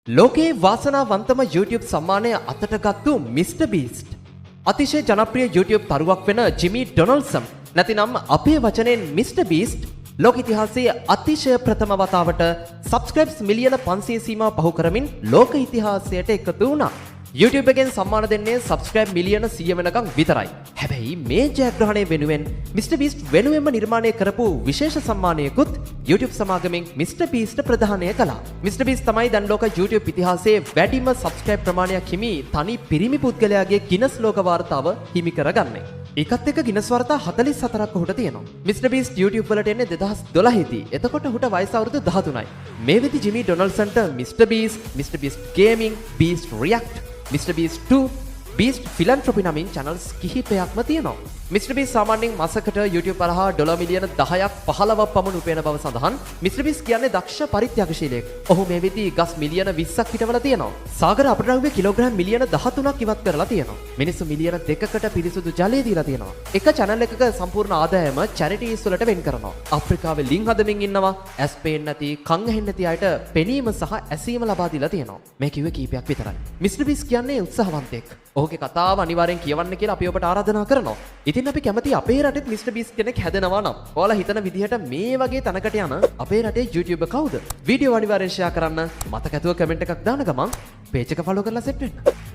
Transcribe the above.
ලෝකයේ වාසනාවන්තම YouTube සම්මානය අතට ගත්තු මිස්ටර් බීස්ට්. අතිශය ජනප්‍රිය YouTube තරුවක් වෙන ජිමි ඩොනල්ඩ්සන් නැතිනම් අපේ වචනෙන් මිස්ටර් බීස්ට් ලෝක ඉතිහාසයේ අතිශය ප්‍රථම වතාවට සබ්ස්ක්‍රයිබ්ස් මිලියන 500 සීමාව පහු කරමින් ලෝක ඉතිහාසයට එකතු වුණා. YouTube එකෙන් සම්මාන දෙන්නේ සබ්ස්ක්‍රයිබ් මිලියන 100 වෙනකම් විතරයි. හැබැයි මේ ජයග්‍රහණය වෙනුවෙන් මිස්ටර් බීස්ට් වෙනුවෙන්ම නිර්මාණය කරපු විශේෂ සම්මානයකුත් YouTube සමාගමෙන් මිස්ටර් බීස්ට් ප්‍රදානය කළා. මිස්ටර් බීස්ට් තමයි දැන් ලෝක YouTube ඉතිහාසයේ වැඩිම සබ්ස්ක්‍රයිබ් ප්‍රමාණයක් හිමි තනි පිරිමි පුද්ගලයාගේ ගිනස් ලෝක වාර්තාව හිමි කරගන්නේ. ඒකත් එක්ක ගිනස් වාර්තා 44ක් ඔහුට තියෙනවා. මිස්ටර් බීස්ට් YouTube වලට එන්නේ 2012 දී. එතකොට ඔහුට වයස අවුරුදු 13යි. මේ වෙදි ජිමි ඩොනල්ඩ්සන්ට Mister Beast gaming, Beast react, Mister Beast 2, Beast philanthropy නමින් channels කිහිපයක්ම තියෙනවා. මිස්ටර් බීස්ට් සාමාන්‍යයෙන් මාසකට YouTube පරහා ඩොලර් මිලියන 10ක් 15ක් පමණ උපයන බව සඳහන්. මිස්ටර් බීස්ට් කියන්නේ දක්ෂ පරිත්‍යාගශීලියෙක්. ඔහු මේ වෙදි ගස් මිලියන 20ක් හිටවලා තියෙනවා. සාගර අපද්‍රව්‍ය කිලෝග්‍රෑම් මිලියන 13ක් ඉවත් කරලා තියෙනවා. මිනිස්සු මිලියන 2කට පිරිසුදු ජලය දීලා තියෙනවා. එක channel එකක සම්පූර්ණ ආදායම charities වලට වෙන් කරනවා. අප්‍රිකාවේ ලිං හදමින් ඉන්නවා. ඇස් පේන්නේ නැති, කන් ඇහෙන්නේ නැති අයට පෙනීම සහ ඇසීම ලබා දීලා තියෙනවා. මේ කිව්වේ කීපයක් විතරයි. මිස්ටර් බීස්ට් කියන්නේ උත්සාහවන්තයෙක්. ඔහුගේ කතාව අනිවාර්යෙන් කියවන්න කියලා අපි ඔබට ආරාධනා කරනවා. ඉතින් අපි කැමති අපේ රටෙත් මිස්ටර් බීස්ට් කෙනෙක් හැදෙනවා නම් ඔයාලා හිතන විදිහට මේ වගේ තැනකට යන අපේ රටේ YouTuber කවුද? වීඩියෝ අනිවාර්යෙන් ෂෙයා කරන්න. මතක ඇතුව කමෙන්ට් එකක් දාන ගමන් පේජ් එක ෆලෝ කරලා සෙට් වෙන්න.